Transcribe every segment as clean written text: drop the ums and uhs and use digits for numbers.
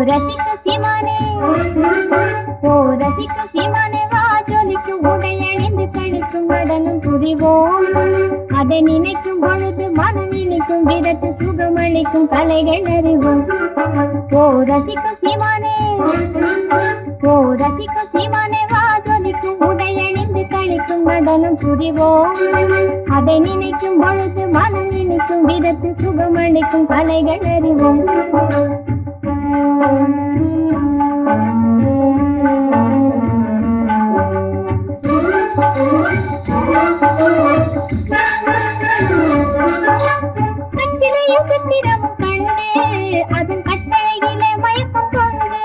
ரசிக்க சீமானே ஓ ரசிக்க சீமானே வா ஜொலிக்கும் உடையணிந்து கழிக்கும் நடனம் புரிவோம். அதை நினைக்கும் பொழுது மனம் இனிக்கும் விதத்து சுகமளிக்கும் கலைகள் அறிவோம். ஓ ரசிக்க சீமானே ஓ ரசிக்க சீமானே வா ஜொலிக்கும் உடையணிந்து கழிக்கும் நடனம் புரிவோம். அதை நினைக்கும் பொழுது மனம் இனிக்கும் விதத்து சுகமளிக்கும் கலைகள் அறிவோம். கட்டிலையும் கட்டிடமும் கண்டு அதன் கட்டளையிலே மயக்கம் கொண்டு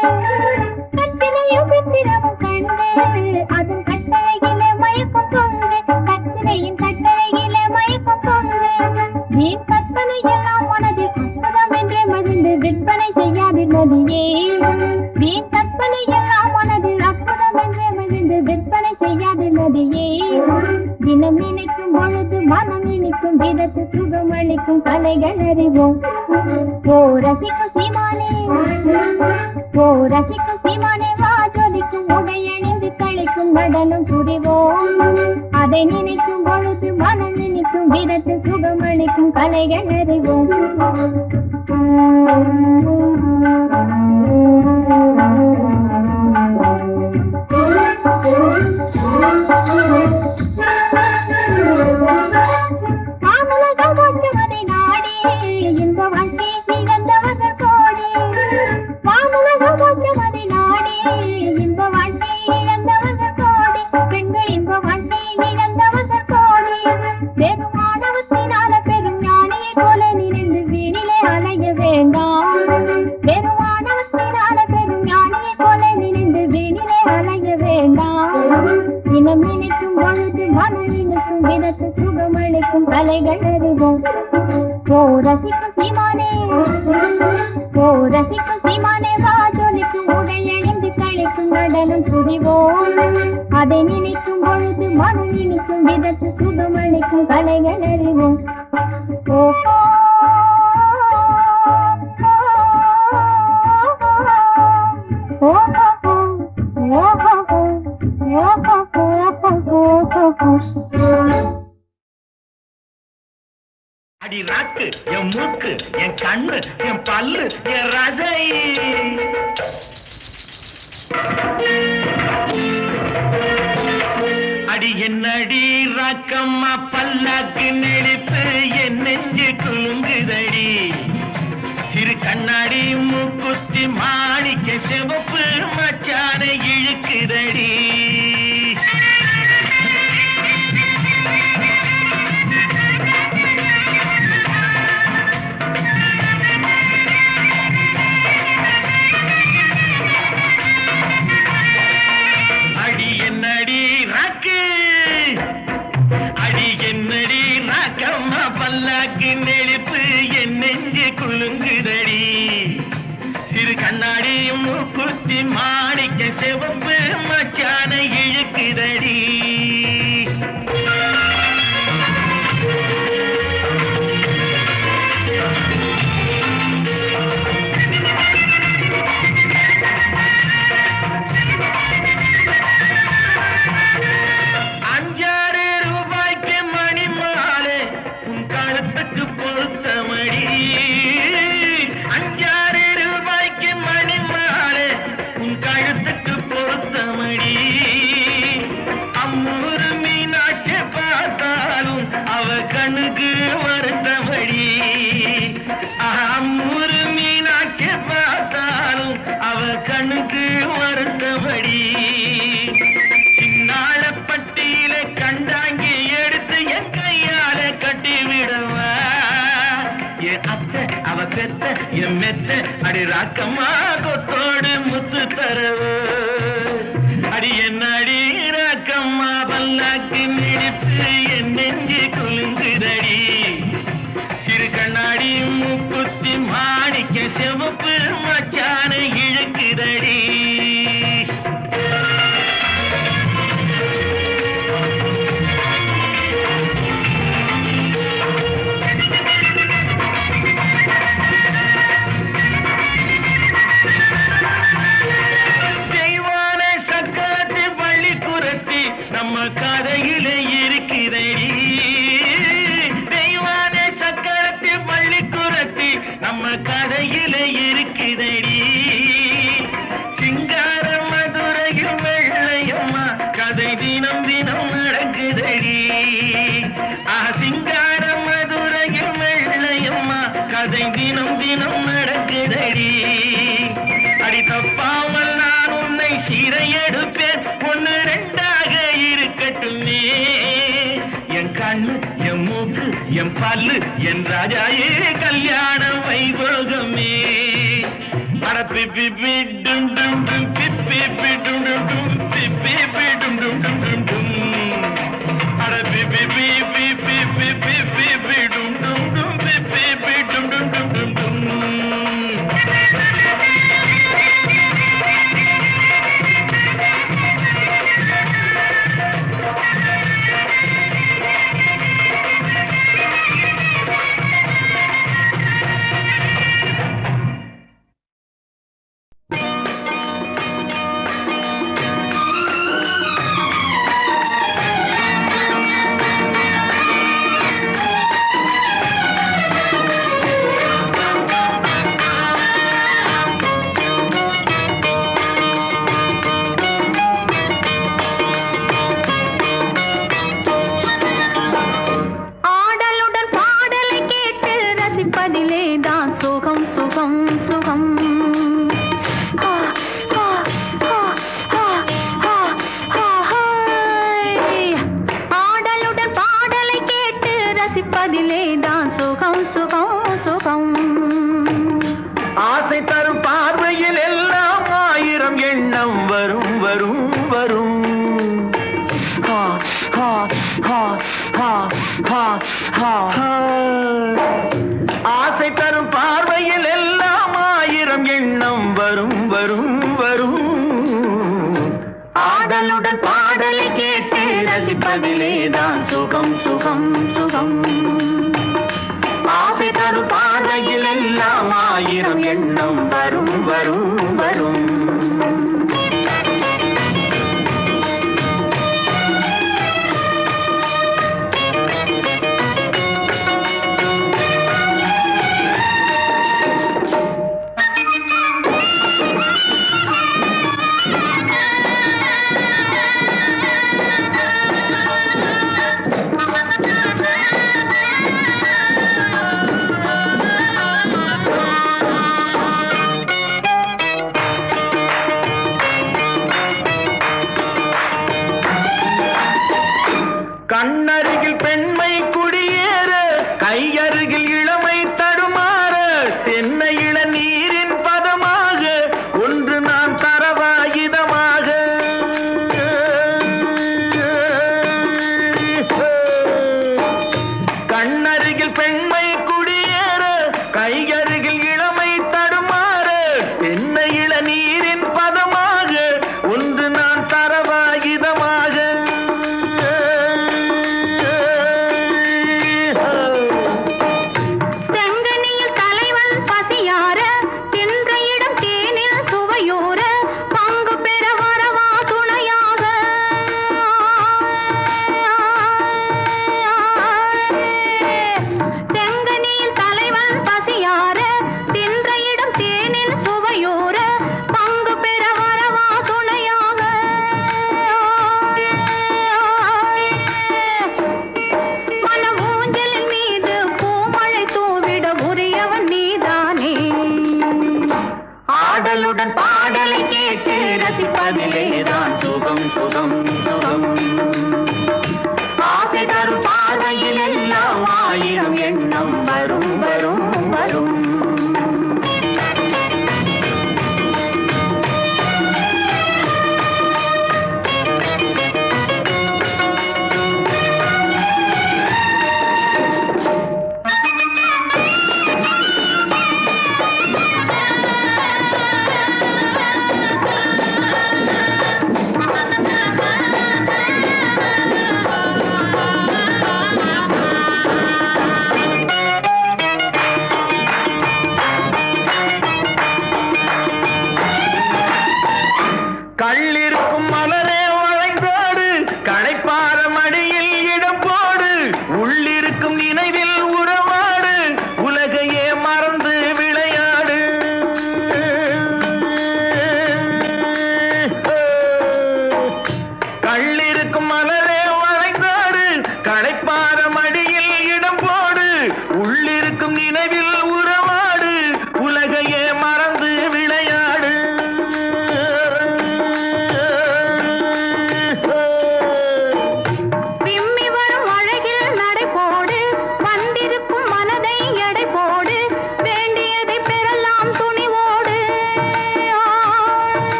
கட்டிலையும் கட்டிடமும் கண்டு அதன் கட்டளையிலே மயக்கம் கொண்டு கட்டிலையும் கட்டளையிலே மயக்கம் கொண்டு வீண் கற்பனை எல்லாம் மனதில் அற்புதம் என்றே மகிழ்ந்து விற்பனை செய்யாதில் நதியே. வீண் கற்பனை எல்லாம் மனதில் அற்புதம் என்றே மகிழ்ந்து விற்பனை செய்யாதில் நதியே. தினம் நினைக்கும் பொழுது மனம் இனிக்கும் விதத்து சுகமளிக்கும் கலைகள் அறிவோம். ஓ ரசிக்க சீமானே ஓ ரசிக்க சீமானே வா ஜொலிக்கும் உடையணிந்து கழிக்கும் நடனம் புரிவோம். அதை நினைக்கும் பொழுது மனம் இனிக்கும் விதத்து சுகமளிக்கும் கலைகள் அறிவோம். தினம் நினைக்கும் பொழுது மனம் இனிக்கும் விதத்து சுகமளிக்கும் கலைகள் அறிவோம். ஓ ரசிக்க சீமானே ஓ ரசிக்க சீமானே வா ஜொலிக்கும் உடையணிந்து கழிக்கும் நடனம் புரிவோம். அதை நினைக்கும் பொழுது மனம் இனிக்கும் விதத்து சுகமளிக்கும் கலைகள் அறிவோம். ஓ அடி ராக்கு என் மூக்கு என் கண்ணு என் பல்லு என் ரசை அடி என்னடி ராக்கம்மா பல்லாக்கு நெளிப்பு என் நெஞ்சு குலுங்குதடி. சிறு கண்ணாடி மூக்குத்தி மாணிக்க சிவப்பு மச்சான இழுக்குதடி. பல்லாக்கு நெளிப்பு என் நெஞ்சு குலுங்குதடி. சிறு கண்ணாடி மூக்குத்தி மாணிக்க சிவப்பு மச்சான இழுக்குதடி. கண்ணுக்கு வருத்தமடி அம்மூரு மீனாட்சி பார்த்தாலும் அவ கண்ணுக்கு வருத்தமடி. சின்னாள பட்டியில கண்டாங்கி எடுத்து என் கையால கட்டி விடவா. என் அத்தை அவ பெத்த என் மெத்த அடி ராக்கம்மா கொத்தோடு முத்து தரவு. அடி என்ன அடி ராக்கம்மா பல்லாக்கு மிடிப்பு என் நெஞ்சு குலுங்குதடி. சிறு கண்ணாடி மூக்குத்தி மாணிக்க சிவப்பு மச்சான இழுக்குதடி. நம்ம கதையில இருக்குதடி. சிங்கார மதுரையில் வெள்ளையம்மா கதை தினம் தினம் நடக்குதடி. சிங்கார மதுரையில் வெள்ளையம்மா கதை தினம் தினம் நடக்குதடி. அடி தப்பாமல் நான் உன்னை சீரை எடுப்பேன், ஒன்னு ரெண்டாக இருக்கட்டுமே. என் கண்ணு, என் மூக்கு, என் பல்லு, என் ராஜாயே கல்யாண வைபோகமே. அட பிப்பி பி டும் டும் டும் பிப்பி பி டும் டும் டும் பிப்பி பி டும் டும் டும் டும் டும். அட பிப்பி பி பி பி பி பி பி டும் டும் டும் பிப்பி பி டும் டும் டும் டும் டும். ஆசை தரும் பார்வையில் எல்லாம் ஆயிரம் எண்ணம் வரும் வரும் வரும். ஆடலுடன் பாடலை கேட்டு ரசிப்பதிலேதான் சுகம் சுகம் சுகம். ஆசை தரும் பார்வையில் எல்லாம் ஆயிரம் எண்ணம் வரும் வரும் வரும். கண்ணருகில் பெண்மை குடியேற, கையருகில் இளமை தடுமாற, தென்னை இள நீரின் பதமாக ஒன்று நான் தரவாயுதமாக. கண்ணருகில் பெண்மை குடியேற, கையருகில் இளமை தடுமாற, தென்னை இள நீரின் பதமாக ஒன்று நான் தரவாயுதமாக.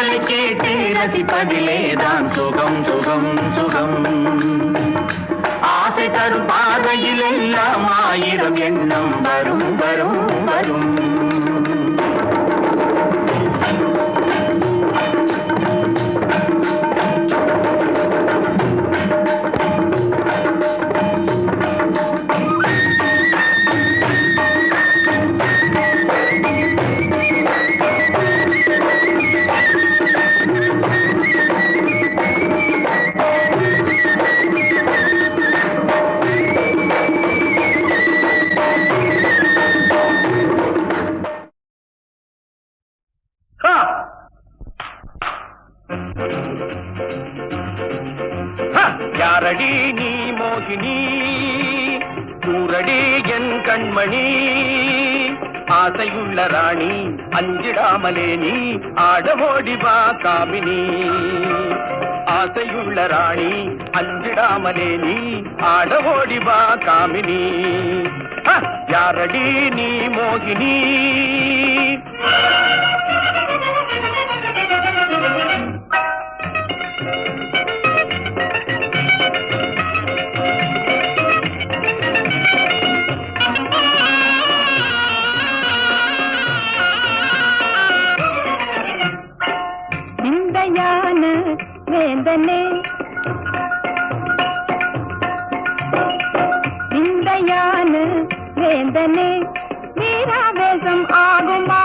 பாடலை கேட்டு ரசிப்பதிலேதான் சுகம் சுகம் சுகம். ஆசை தரும் பார்வையில் எல்லாம் ஆயிரம் எண்ணம் வரும் வரும் வரும். யாரடி நீ மோகினி, கூரடி என் கண்மணி, ஆசையுள்ள ராணி அஞ்சிடாமலே நீ ஆடவோடி வா காமினி. ஆசையுள்ள ராணி அஞ்சிடாமலே நீ ஆடவோடி வா காமினி. யாரடி நீ மோகினி. வேந்தனே விந்தையான வேந்தனே வீராவேசம் ஆகுமா.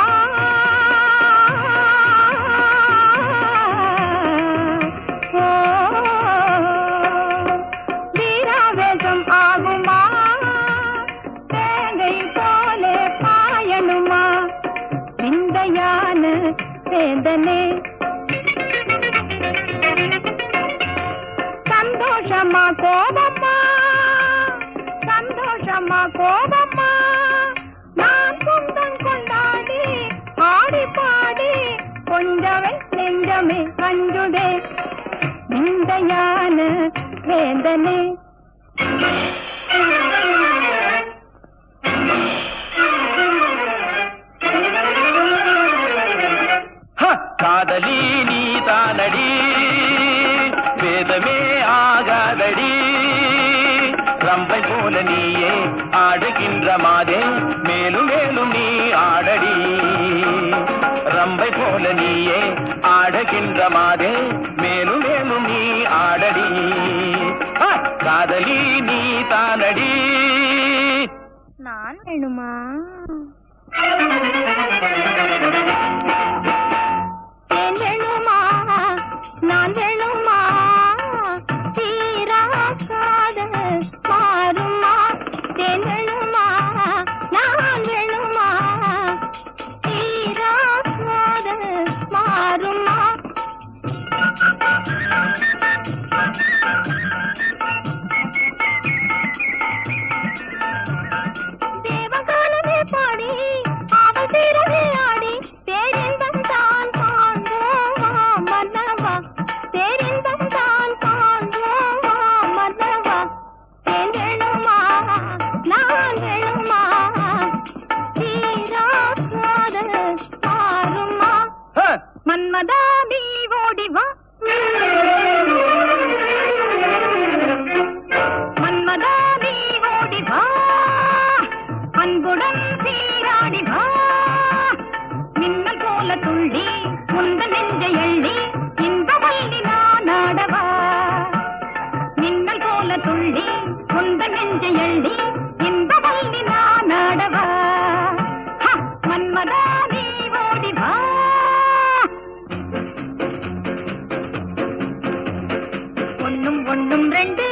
வீராவேசம் ஆகுமா. தேங்கை போலே பாயணுமா. விந்தையான வேந்தனே சந்தோஷமா கோபமா, சந்தோஷமா கோபமா, நான் சொந்தம் கொண்டாடி ஆடி பாடி கொஞ்சமே நெஞ்சமே அஞ்சுதே. விந்தையான வேந்தனே காதலி நீ தானடி, வேதமே ஆகாதடி. ரம்பை போல நீயே ஆடுகின்ற மாதே மேலும் மேலும் நீ ஆடடி. ரம்பை போல நீயே ஆடுகின்ற மாதே மேலும் மேலும் நீ ஆடடி. காதலி நீ தானடி. நான் வேணுமா. நான் வேணுமா. தீரா காதல் மாறுமா. தேன் வேணுமா. நான் வேணுமா. தீரா காதல் மாறுமா. தேவகானமே பாடி அவள் தீரவே ஆடி பேரின்பம் தான் காண்போமா மன்னவா. பேரின்பம் தான் காண்போமா மன்னவா. தேன் வேணுமா. நான் வேணுமா. தீரா காதல் மாறுமா. மன்மதா நீ ஓடி வா. மன்மதா நீ ஓடி வா. அன்புடன் சீராடி வா. மின்னல் போல துள்ளி முந்த நெஞ்சை எள்ளி இன்பவல்லி நான் ஆடவா. மின்னல் போல துள்ளி முந்த நெஞ்சை எள்ளி இன்பவல்லி நான் ஆடவா. மன்மதா நீ ஓடி வா. ஒன்னும் ஒன்னும் ரெண்டு,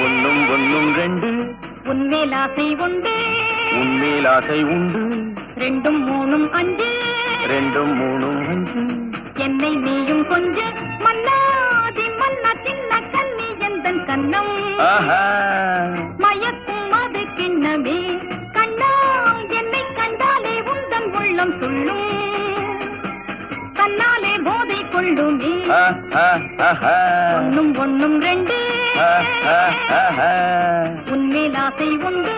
ஒன்னும் ஒன்னும் ரெண்டு, உன்மேல் ஆசை உண்டு. உன்மேல் ஆசை உண்டு. ரெண்டும் மூணும் அஞ்சு, ரெண்டும் மூணும் அஞ்சு. என்னை நீயும் கொஞ்சு மன்னாதி மன்னா சின்ன கண்ணி எந்தன் கண்ணம். மயக்கும் அது கிண்ணமே கண்ணா. என்னை கண்டாலே உந்தன் உள்ளம் துள்ளும். கண்ணாலே போதை கொள்ளுமே. ஒன்னும் ஒன்னும் ரெண்டு, உன்மேல் ஆசை உண்டு.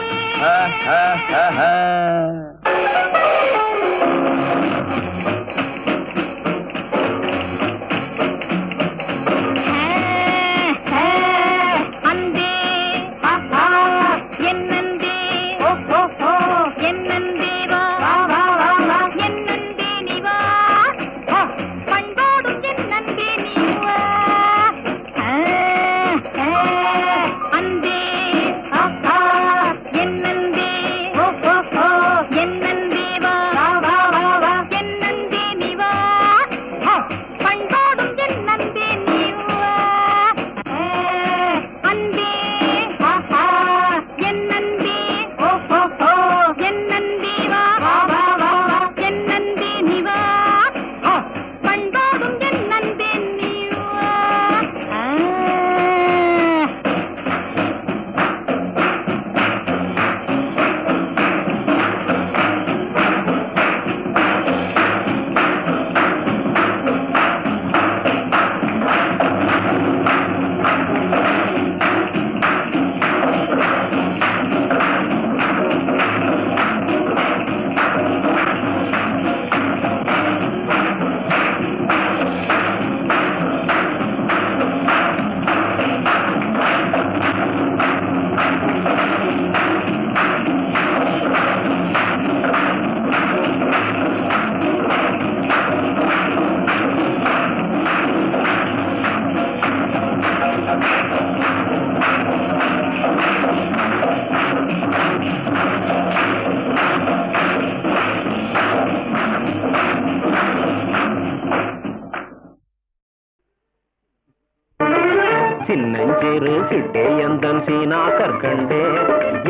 சின்னஞ்சிறு சிட்டே எந்தன் சீனா கற்கண்டே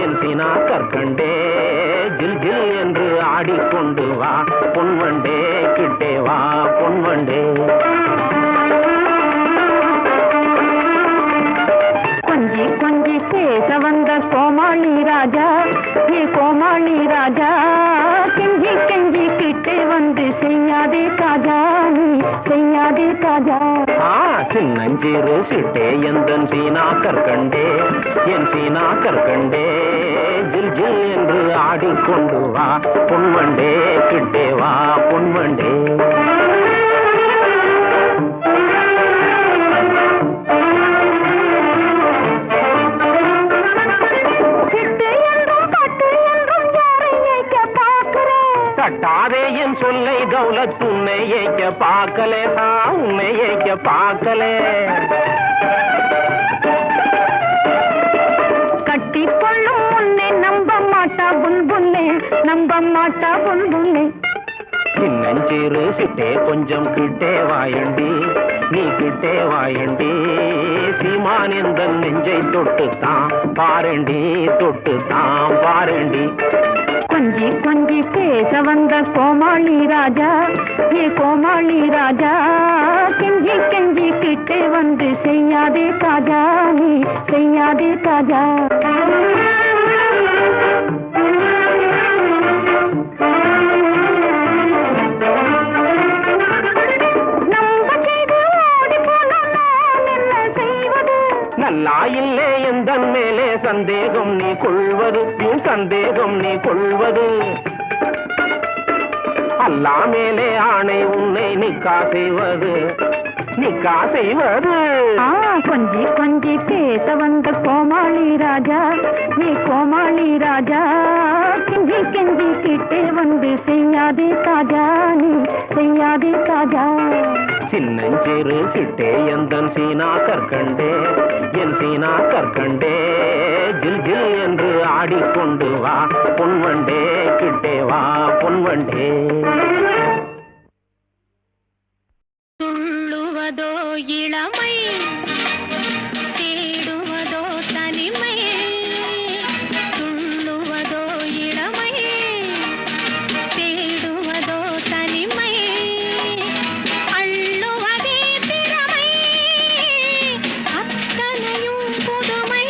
என் சீனா கற்கண்டே ஜில் ஜில் என்று ஆடிக்கொண்டு வா பொன்வண்டே கிட்டே வா பொன்வண்டே. கொஞ்சி கொஞ்சி பேச வந்த கோமாளி ராஜா ஏ கோமாளி ராஜா கெஞ்சி கெஞ்சி கிட்டே வந்து செய்யாதே தாஜா நீ செய்யாதே தாஜா. சின்னஞ்சிறு சிட்டே எந்தன் சீனா கற்கண்டே என் சீனா கற்கண்டே ஜில் ஜில் என்று ஆடிக்கொண்டு வா பொன்வண்டே கிட்டே வா பொன்வண்டே. தட்டாதே என் சொல்லை தௌலத் உன்னை ஏய்க்க பார்க்கலே உன்னை ஏய்க்க பார்க்கலே. கட்டிக்கொள்ளும் முன்னே நம்ப மாட்டா புல்புல்லே நம்ப மாட்டா புல்புல்லே. சின்னஞ்சிறு சிட்டே கொஞ்சம் கிட்டே வாயண்டி நீ கிட்டே வாயண்டி சீமான் எந்த நெஞ்சை தொட்டுத்தான் பாரண்டி தொட்டுத்தான் பாரண்டி. கொஞ்சி கொஞ்சி பேச வந்த கோமாளி ராஜா ஏ கோமாளி ராஜா கெஞ்சி கெஞ்சி கிட்டே வந்து செய்யாதே தாஜா நீ செய்யாதே தாஜா. நல்லா இல்லே எந்தன் மேலே சந்தேகம் நீ கொள்வது உன் சந்தேகம் நீ கொள்வது அல்லா மேலே ஆணை உன்னை நிக்கா செய்வது நிக்கா செய்வது. கொஞ்சி கொஞ்சி பேச வந்த கோமாளி ராஜா நீ கோமாளி ராஜா கெஞ்சி கெஞ்சி கிட்டே வந்து செய்யாதே தாஜா நீ செய்யாதே தாஜா. சின்னஞ்சிறு சிட்டே எந்தன் சீனா கற்கண்டே என் சீனா கற்கண்டே ஜில் ஜில் என்று ஆடிக்கொண்டு வா பொன்வண்டே கிட்டே வா பொன்வண்டே. துள்ளுவதோ இளமை தேடுவதோ தனிமை துள்ளுவதோ இளமை தேடுவதோ தனிமை அள்ளுவதே திறமை அத்தனையும் புதுமை.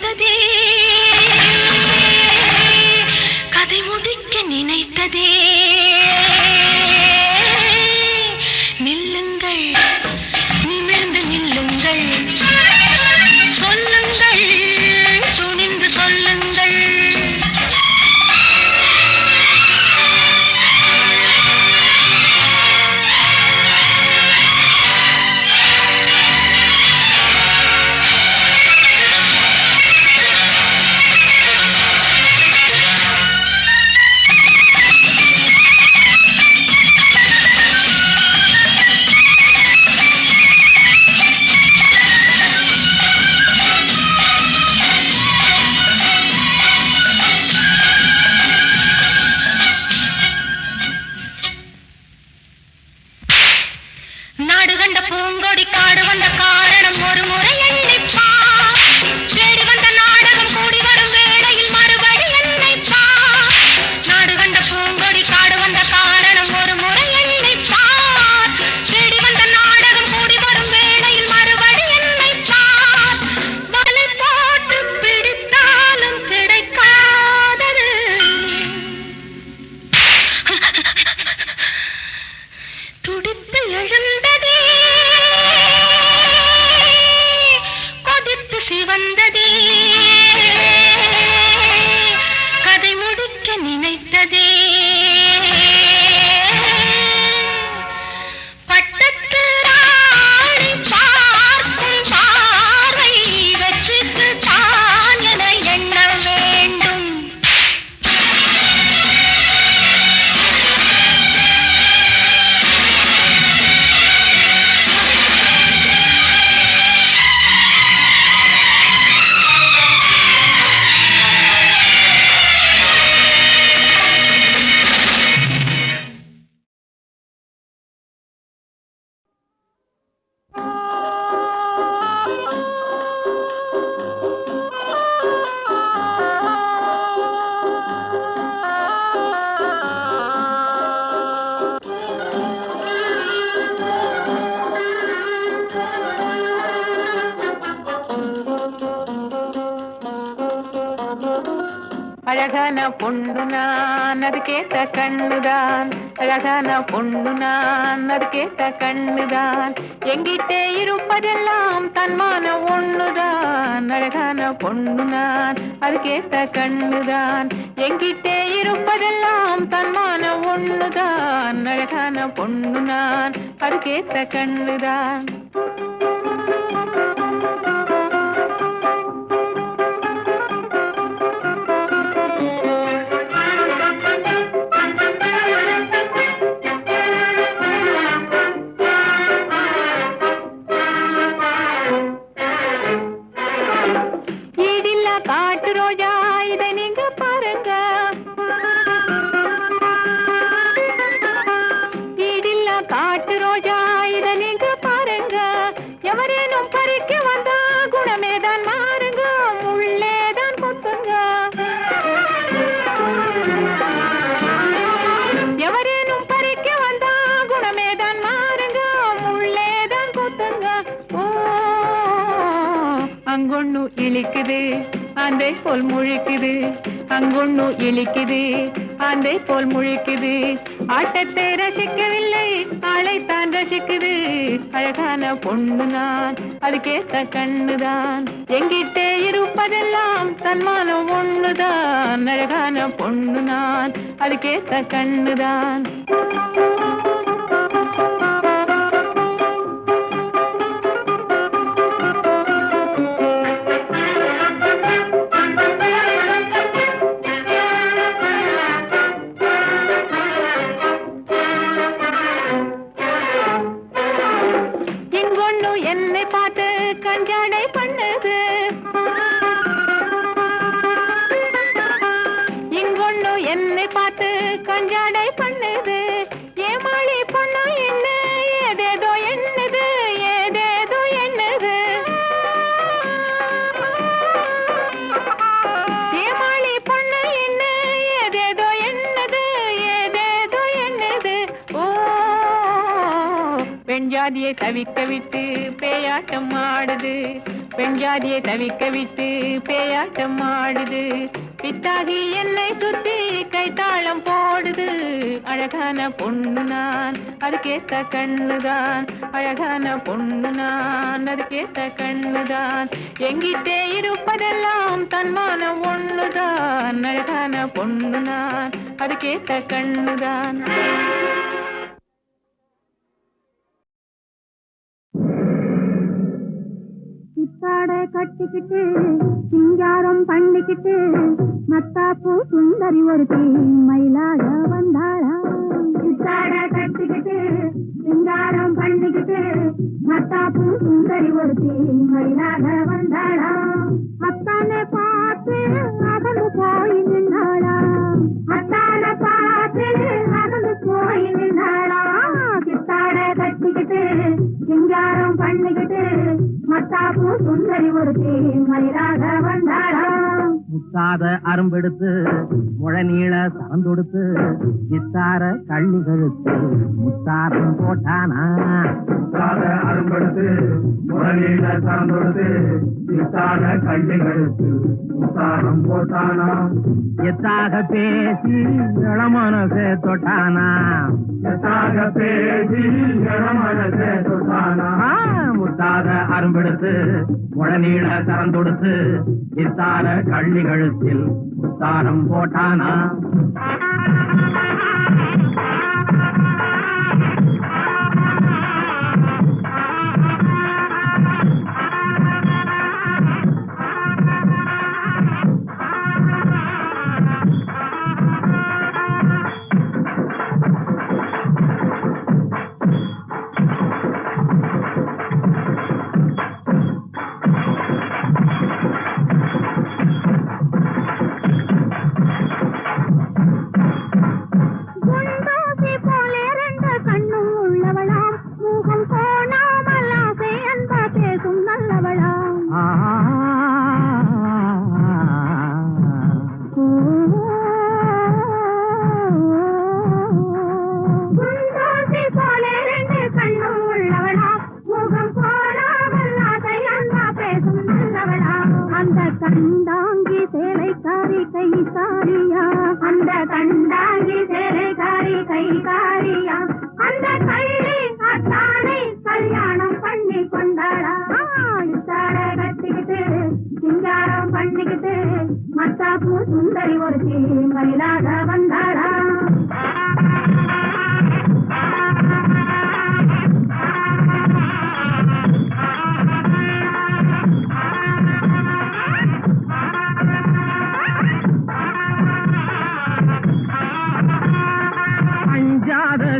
எழுந்ததே கதை முடிக்க நினைத்ததே நில்லுங்கள் நிமிர்ந்து நில்லுங்கள் சொல்லுங்கள் துணிந்து சொல்லுங்கள் நாடு கண்ட பூங்கொடி காடு வந்த காரணம் ஒரு முறை எண்ணிப்பா தேடி வந்த நாடகம் கூடி வரும் வேளையில் மறுபடி எண்ணிப்பா நாடு கண்ட பூங்கொடி காடு வந்த காரணம் ஒரு முறை எண்ணிப்பா தேடி வந்த நாடகம் கூடி வரும் வேளையில் மறுபடி எண்ணிப்பா வலை போட்டு பிடித்தாலும் கிடைக்காதது துடித்து எழுந்ததே கொதித்து சிவந்ததே கதை முடிக்க நினைத்ததே பட்டத்து ராணி பார்க்கும் பார்வை வெற்றிக்கு தான் என எண்ண வேண்டும் அழகான பொண்ணு நான் அது கேட்ட கண்ணுதான் அழகான பொண்ணு நான் அது கேட்ட கண்ணுதான் எங்கிட்டே இருப்பதெல்லாம் தன்மான ஒண்ணுதான் அழகான பொண்ணு நான் அது கேட்ட கண்ணுதான் எங்கிட்டே இருப்பதெல்லாம் தன்மான ஒண்ணுதான் அழகான பொண்ணு நான் அது கேட்ட கண்ணுதான் அங்கொண்ணு இழிக்குது ஆந்தை போல் முழிக்குது அங்கொண்ணு இழிக்குது ஆந்தை போல் முழிக்குது ஆட்டத்தை ரசிக்கவில்லை ஆளைத்தான் ரசிக்குது அழகான பொண்ணு நான் அது கேட்ட கண்ணுதான் எங்கிட்டே இருப்பதெல்லாம் தன்மானம் ஒண்ணுதான் அழகான பொண்ணு நான் அது கேட்ட கண்ணுதான் என்னை பார்த்து கஞ்சாடை பண்ணுது இங்கொண்ணு என்னை பார்த்து கஞ்சாடை பண்ணுது ஏமாளி பொண்ணு என்ன ஏதேதோ எண்ணுது ஏதேதோ எண்ணுது ஏமாளி பொண்ணு என்ன ஏதேதோ எண்ணுது ஏதேதோ எண்ணுது ஓ பெண் ஜாதியை தவிக்க விட்டு பேயாட்டம் ஆடுது பெண் ஜாதியை தவிக்க விட்டு பேயாட்டம் ஆடுது. பித்தாகி என்னை சுத்தி கைத்தாளம் போடுது. அழகான பொண்ணு நான், அதுக்கேத்த கண்ணுதான். அழகான பொண்ணு நான், அதுக்கேத்த கண்ணுதான். எங்கிட்டே இருப்பதெல்லாம் தன்மானம் ஒண்ணுதான். அழகான பொண்ணு நான், அதுக்கேத்த கண்ணுதான். சித்தாடை கட்டிக்கிட்டு சிங்காரம் பண்ணிக்கிட்டு மத்தாப்பூ சுந்தரி ஒருத்தி மயிலாக வந்தாளா. சித்தாடை கட்டிக்கிட்டு சிங்காரம் பண்ணிக்கிட்டு மத்தாப்பூ சுந்தரி ஒருத்தி மயிலாக வந்தாளா. அத்தானை பார்த்து அகந்து போய் நின்றாளா. அத்தானை பார்த்து அகந்து போய் நின்றாளா. சித்தாடை கட்டிக்கிட்டு சிங்காரம் பண்ணிக்கிட்டு மத்தாப்பூ சுந்தரி ஒருத்தி மயிலாக வந்தாளா. முத்தாத அரும்பெடுத்து முழநீள சரந்தொடுத்து வித்தார கள்ளி கழுத்து முத்தாரம் போட்டானா. முத்தாத அரும்பெடுத்து முழநீள சரந்தொடுத்து வித்தார கள்ளி கழுத்து முத்தாரம் போட்டானா. எத்தாக பேசி இளமனசே தொட்டானா. எத்தாக பேசி இளமனசே தொட்டானா. முத்தாத அரும்பெடுத்து முழநீள சரந்தொடுத்து வித்தார கள்ளி கழுத்தில் முத்தாரம் போட்டானா. கண்டாங்கி சேலைக்காரி கைகாரியா. அந்த கண்டாங்கி சேலைக்காரி கைகாரியா. அந்த கள்ளி அத்தானை கல்யாணம் பண்ணி கொண்டாளா. இத்தாட கட்டிக்கிட்டு சிங்காரம் பண்ணிக்கிட்டு மத்தாப்பூ சுந்தரி ஒருத்தி மயிலாக வந்தாளா.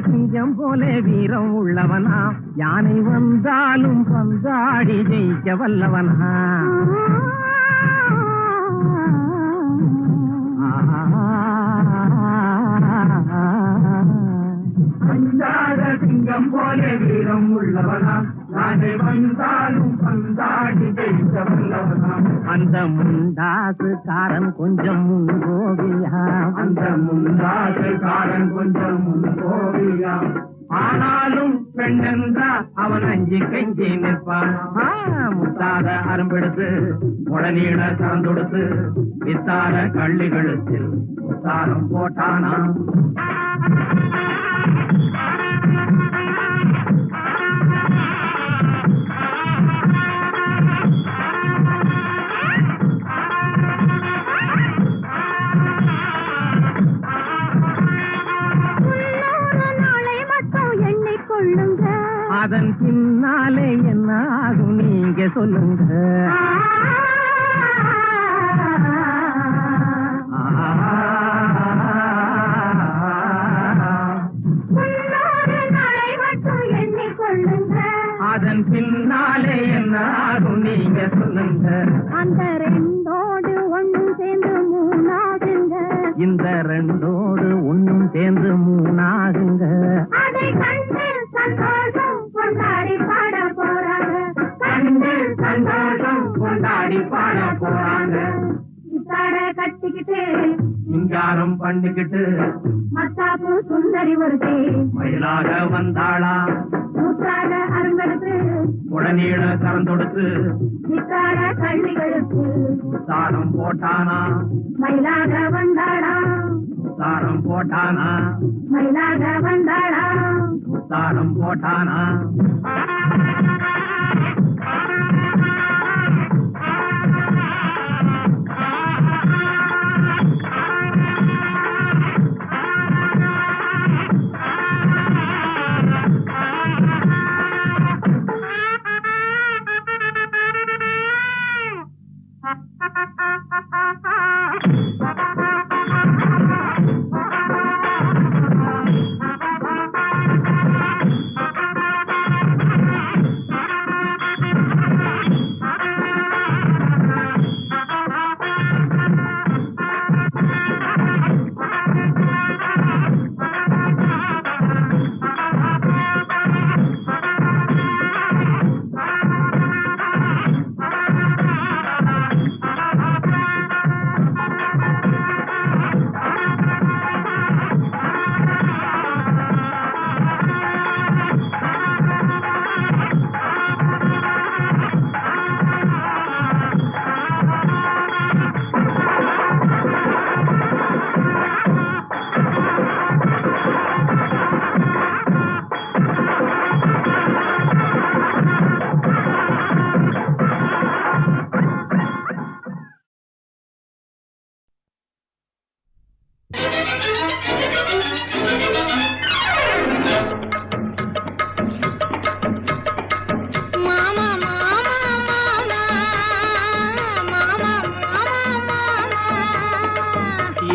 சிங்கம் போலே வீரம் உள்ளவனா. யானை வந்தாலும் பந்தாடி ஜெயிக்க வல்லவனா. அஞ்சாத சிங்கம் போலே வீரம் உள்ளவனா. யானை வந்தாலும் பந்தாடி ஜெயிக்க வல்லவனா. அந்த முண்டாசுக்காரன் கொஞ்சம் முன்கோவியா. அந்த முண்டாசுக்காரன் கொஞ்சம் முன்கோவியா. ஆனாலும் பெண்ணென்றா அவன் அஞ்சி கஞ்சி நிற்பான். முத்தாத அரும்பெடுத்து முழநீள சரந்தொடுத்து வித்தார கள்ளி கழுத்தில் முத்தாரம் போட்டானா. அதன் பின்னாலே என்ன ஆகும் நீங்க சொல்லுங்க. அதன் பின்னாலே என்ன ஆகும் நீங்க சொல்லுங்க. அந்த ரெண்டோடு ஒண்ணும் சேர்ந்து மூணாகுங்க. இந்த ரெண்டோடு ஒண்ணும் சேர்ந்து மூணாகுங்க. அதை கண்டு சந்தோஷம் கொண்டாடி பாட போறாங்க. கண்டு சந்தோஷம் கொண்டாடி பாட போறாங்க. இத்தாட கட்டிக்கிட்டு சிங்காரம் பண்ணிக்கிட்டு மத்தாப்பூ சுந்தரி ஒருத்தி மயிலாக வந்தாளா. முத்தாக அருங்கெடுத்து உடனீட கறந்தொடுத்து சித்தாட கள்ளிகளுக்கு தாரம் போட்டானா மயிலாக வந்தாடா தாரம் போட்டானா மயிலாக வந்தாடா தாரம் போட்டானா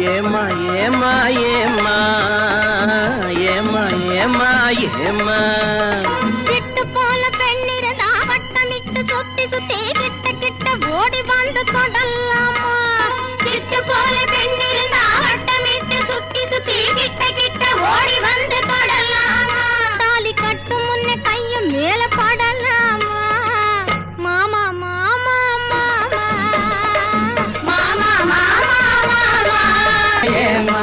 ஏமா ஏமா ஏமா ஏமா ஏமா ஏமா சிட்டு போல பெண்ணிருந்தா வட்டமிட்டு சுத்தி சுத்தி கிட்ட கிட்ட ஓடி வந்து தொடலாமா சிட்டு போல பெண்ணிருந்தா வட்டமிட்டு சுத்தி சுத்தி கிட்ட கிட்ட ஓடி வந்து தொடலாமா தாலி கட்டும் முன்ன கையும் மேல படலாமா மாமா மாமா மாமா மாமா மாமா மாமா ஏமா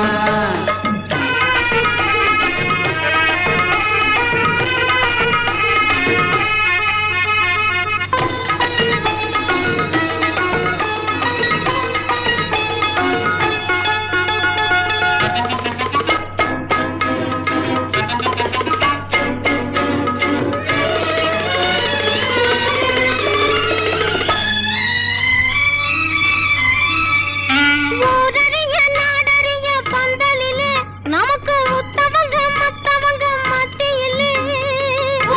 ஊரறிய நாடறிய பந்தலிலே நமக்கு உத்தவங்க மத்தவங்க மத்தியிலே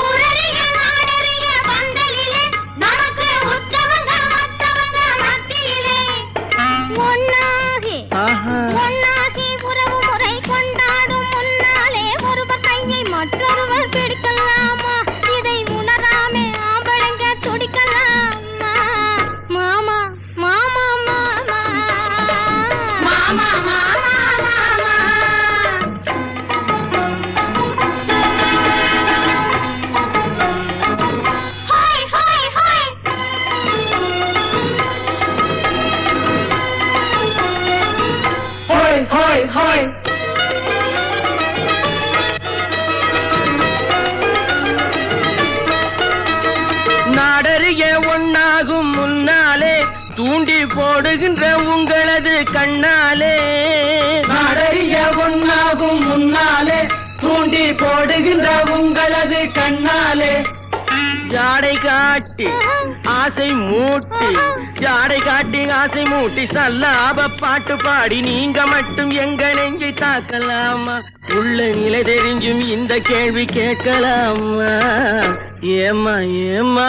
ஊரறிய நாடறிய பந்தலிலே நமக்கு உத்தவங்க மத்தவங்க மத்தியிலே ஒன்னாகி ஆஹா ஒன்னாகி உறவு முறை கொண்டாடும் முன்னாலே ஒருவர் கையை மற்றொருவர் பிடிக்கலாமா இதை உணராமே ஆம்பளைங்க துடிக்கலாமா மாமா மாமா மாமா மாமா மாமா மாமா ஹாய் ஹாய் ஹாய் ஹோய் ஹோய் ஹோய் நாடறிய ஒன்னாகும் முன்னாலே தூண்டி போடுகின்ற உங்களது கண்ணாலே நாடறிய ஒன்னாகும் முன்னாலே தூண்டி போடுகின்ற உங்களது கண்ணாலே ஜாடை காட்டி ஆசை மூட்டி ஜாடை காட்டி ஆசை மூட்டி சல்லாப பாட்டு பாடி நீங்க மட்டும் எங்க நெஞ்சை தாக்கலாமா உள்ள நிலை தெரிஞ்சும் இந்த கேள்வி கேட்கலாமா ஏமா ஏமா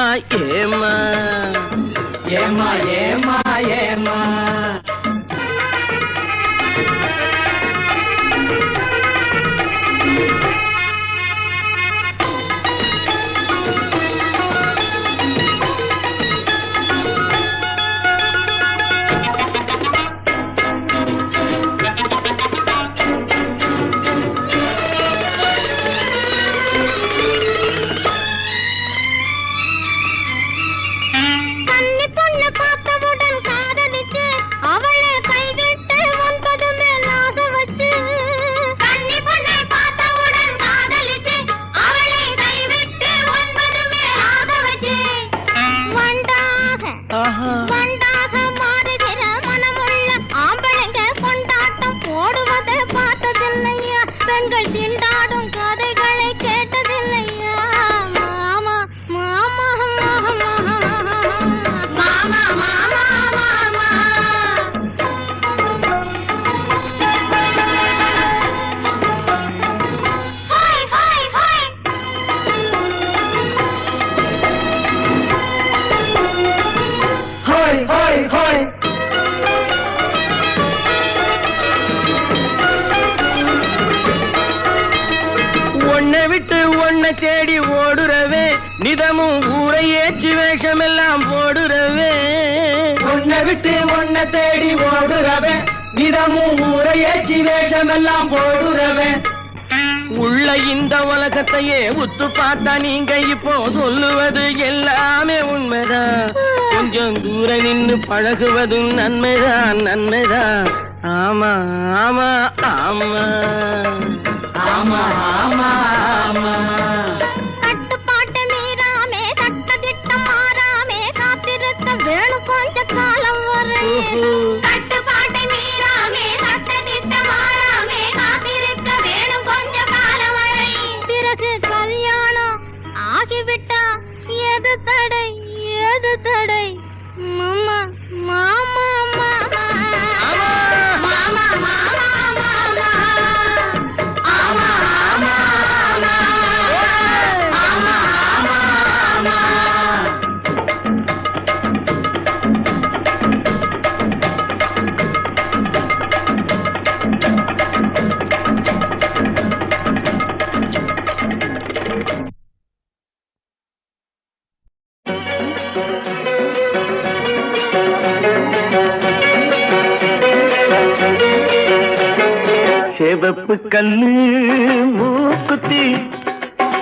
ஏமா ஏமா ஏமா ஏமா கன்னி பொண்ணு பார்த்தவுடன் காதலிச்சு அவ தேடி ஓடுறவே நிதமும் ஊரை ஏற்றி வேஷமெல்லாம் போடுறவே உன்னை விட்டு உன்னை தேடி ஓடுறவே நிதமும் ஊரை ஏற்றி வேஷமெல்லாம் போடுறவே உள்ள இந்த உலகத்தையே உத்து பார்த்தா நீங்க இப்போ சொல்லுவது எல்லாமே உண்மைதான் கொஞ்சம் தூர நின்னு பழகுவதும் நன்மைதான் நன்மைதான் ஆமா ஆமா ஆமா ஆமா ஆமா ஆமா கட்டுப்பாட்டு மீறாமே சட்ட திட்டம் மாறாமே காத்திருக்க வேணும் கொஞ்ச காலம் வரை கட்டுப்பாட்டை மீறாமே சட்ட திட்டம் மாறாமே காத்திருக்க வேணும் கொஞ்ச காலம் வரை பிறகு கல்யாணம் ஆகிவிட்டா எது தடை எது தடை மாமா மாமா மாமா மாமா மாமா ஆமா ஆமா ஆமா ஆமா சிவப்பு கல்லு மூக்குத்தி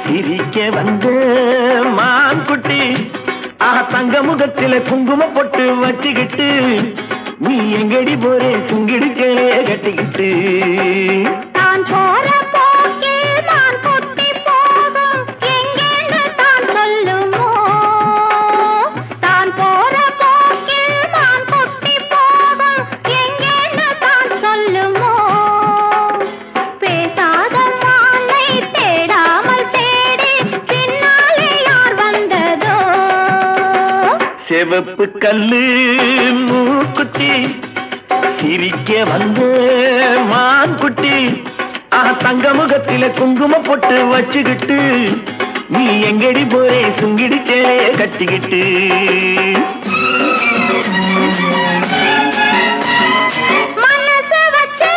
சிரிக்க வந்த மான்குட்டி தங்க முகத்தில குங்கும பொட்டு வச்சுக்கிட்டு நீ எங்கடி போறே சுங்கிடு சேலைய கட்டிக்கிட்டு தான் போற போக்கில் நான் குட்டி போகும் எங்கேன்னு தான் சொல்லுமோ தான் போற போக்கில் நான் குட்டி போகும் எங்கேன்னு தான் சொல்லுமோ பேசாத மாலை தேடாமல் தேடி பின்னாலே யார் வந்ததோ சிவப்பு கல்லு மூக்குத்தி சிரிக்க வந்த மான்குட்டி தங்க முகத்தில குங்கும பொட்டு வச்சுக்கிட்டு நீ எங்கடி போறே சுங்கிடி சேலைய கட்டிக்கிட்டு மனசு வச்சு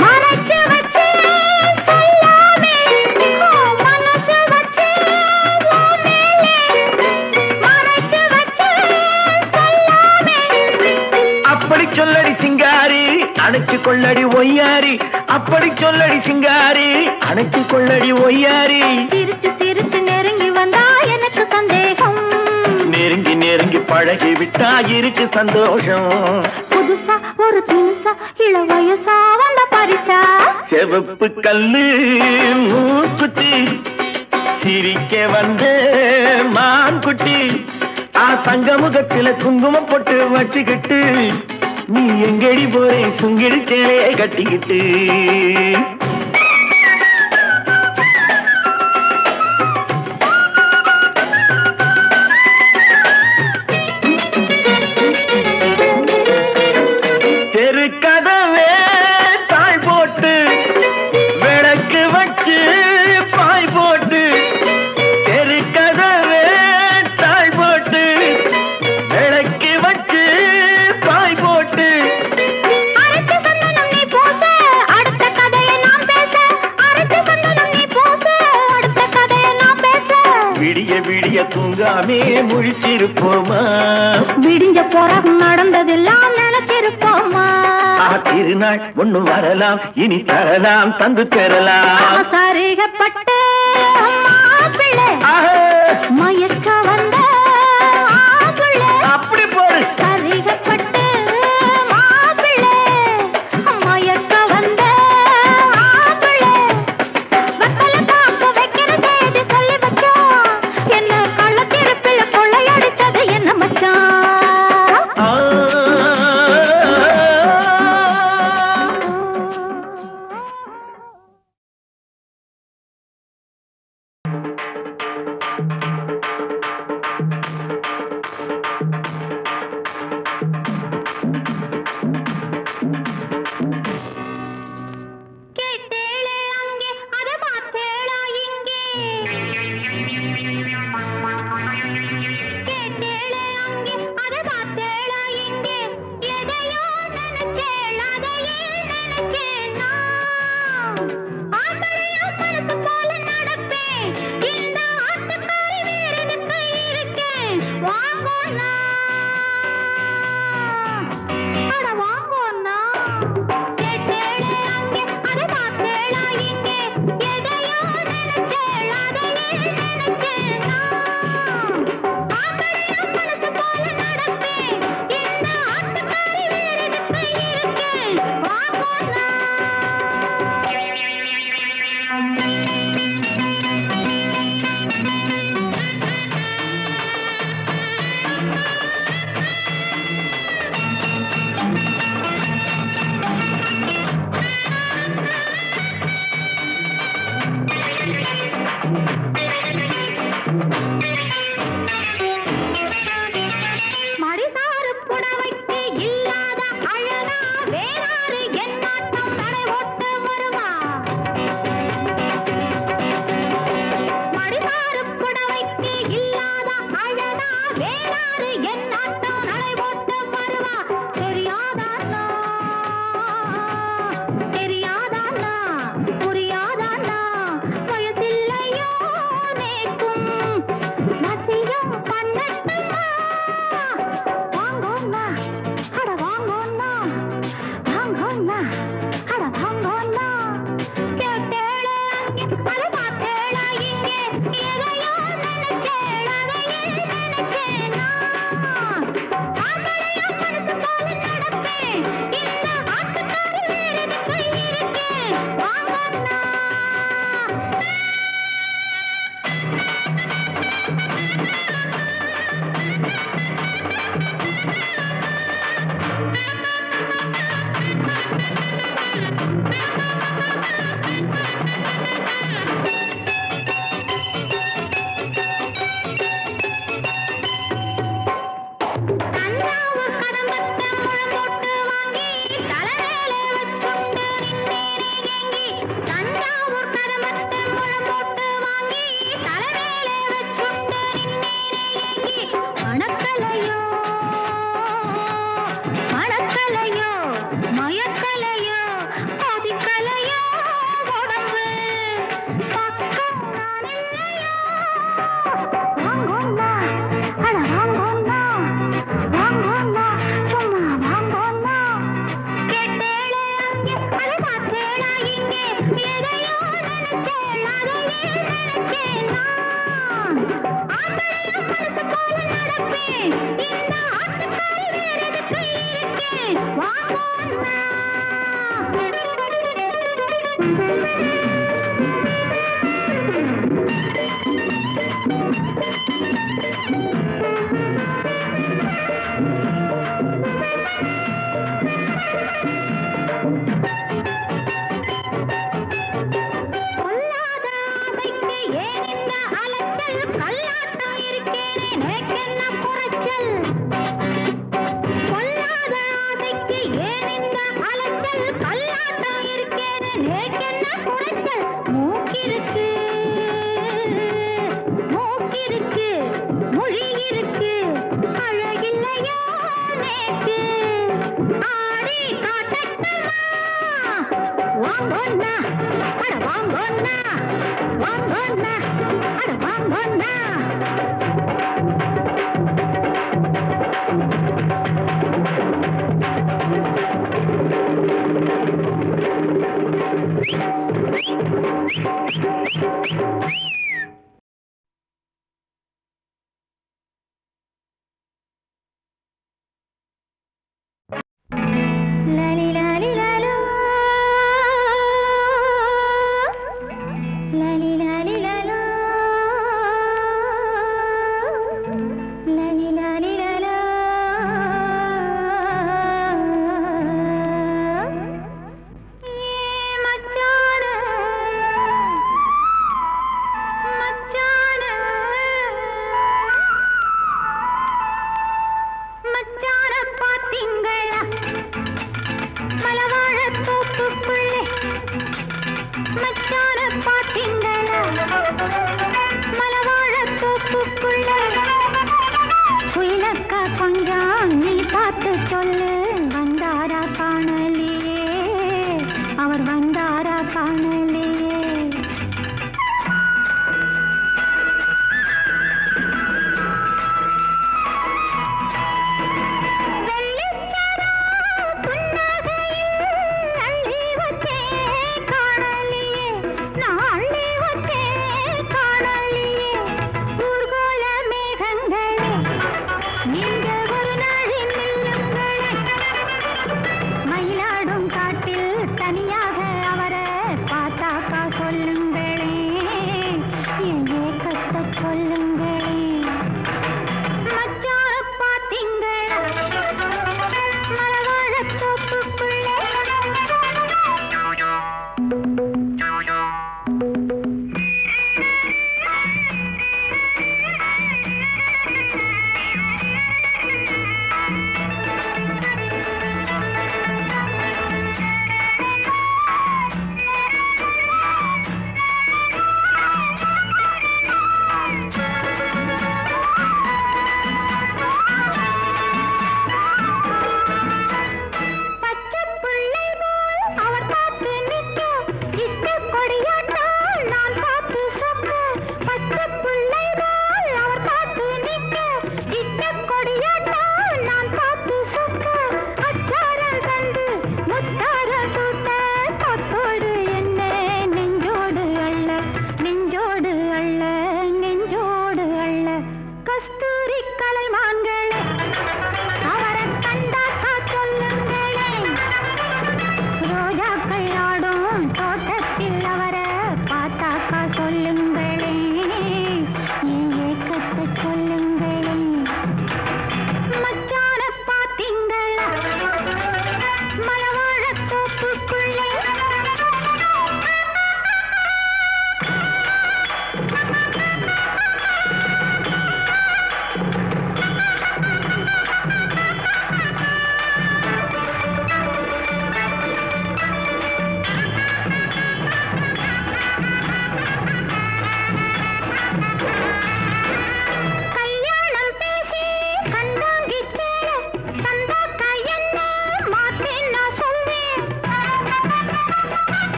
மறைச்சு வச்சு சொல்லாமே மனசு வச்சு மறைச்சு வச்சு சொல்லாமே அப்படி சொல்லடி சிங்காரி அணைச்சு கொள்ளடி ஒய்யாரி அப்படி சொல்லடி சிங்காரி அணைச்சு கொள்ளடி ஒய்யாரி சிரிச்சு சிரிச்சு நெருங்கி வந்தா எனக்கு சந்தேகம் நெருங்கி நெருங்கி பழகி விட்டா இருக்கு சந்தோஷம் புதுசா ஒரு தினுசா இள வயசா வந்த பரிசா சிவப்பு கல்லு மூக்குத்தி சிரிக்க வந்த மான்குட்டி தங்க முகத்தில குங்குமம் போட்டு வச்சுக்கிட்டு நீ எங்கடி போறே சுங்கிடி சேலைய கட்டிக்கிட்டு தெரு கதவே தாய் போட்டு விளக்கு வச்சு பாய் போட்டு தெரு கதவே தாய் போட்டு விளக்கு வச்சு பாய் போட்டு அரைச்சு சந்தனம் நீ பூச அடுத்த கதையை நாம் பேச அரைச்சு சந்தனம் நீ பூச அடுத்த கதையை நாம் பேச விடிய விடிய தூங்காமே முழிச்சிருப்போமா விடிஞ்ச பிறகு நடந்ததெல்லாம் நினைச்சிருப்போமா திருநாள் ஒண்ணு வரலாம் இனி தரலாம் தந்து பெறலாம் சரிகப்பட்டு மாப்பிள்ளை மயக்க வந்த ஆப்பிள்ளை அப்படி போடு சரிகப்பட்டு மாப்பிள்ளை மயக்க வந்த ஆப்பிள்ளை வெத்தலை காக்க வைக்கிற செய்தி சொல்லி வச்சோம் என்ன கள்ளத்திருப்பில் கொள்ளையடிச்சது என்ன மச்சான்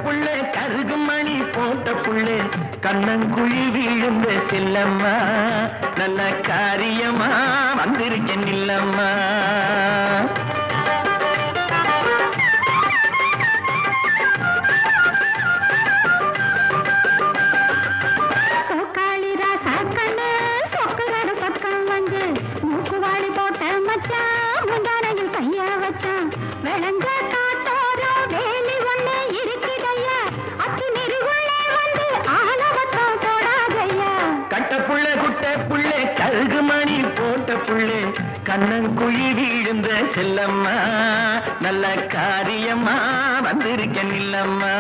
புள்ளே கருகு மணி போட்ட புள்ளே கண்ணங்குழி விழுந்த செல்லம்மா நல்ல காரியமா வந்திருக்கேன் இல்லம்மா. கருகுமணி போட்ட புள்ளே கண்ணங்குழி விழுந்த செல்லம்மா நல்ல காரியமா வந்திருக்கேன் இல்லம்மா.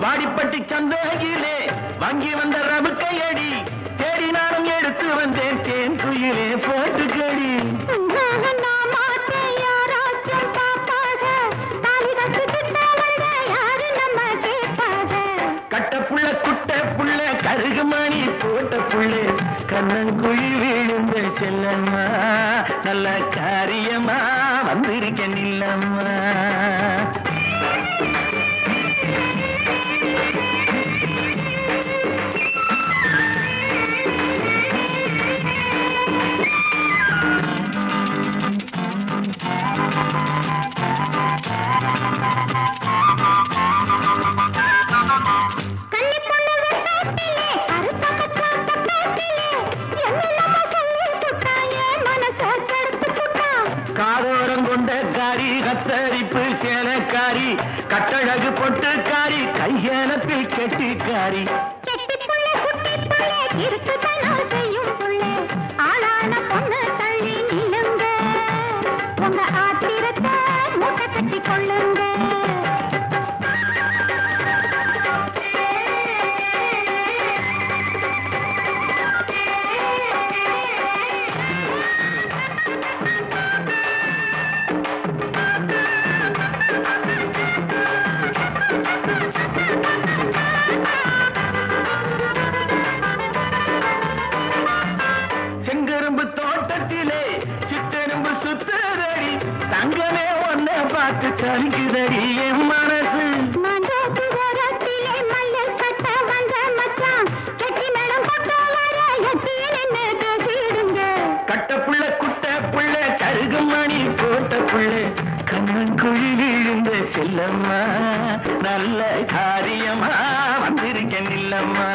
வாடிப்பட்டி சந்தையிலே வாங்கி வந்த ரவுக்கையடி தேடி நானும் எடுத்து வந்தேன் தேன் குயிலே போட்டுக்கடி. கட்ட புள்ள குட்ட புள்ள கருகுமணி போட்ட புள்ளே கண்ணங்குழி விழுந்த செல்லம்மா நல்ல காரியமா வந்திருக்கேன் இல்லம்மா. காதோரம் கொண்ட காரி கத்தரிப்பு சேலக்காரி கட்டழகு பொட்டுக்காரி கையெனப்பில் கெட்டிக்காரி. செங்கரும்பு தோட்டத்திலே சிட்டெரும்பு சுத்துதடி தங்கமே ஒன்ன பார்த்து கலிக்குதடி என் மனசு. கட்ட புள்ள குட்ட புள்ள கருகுமணி போட்ட புள்ளே கண்ணங்குழி விழுந்த செல்லம்மா நல்ல காரியமா வந்திருக்கேன் இல்லம்மா.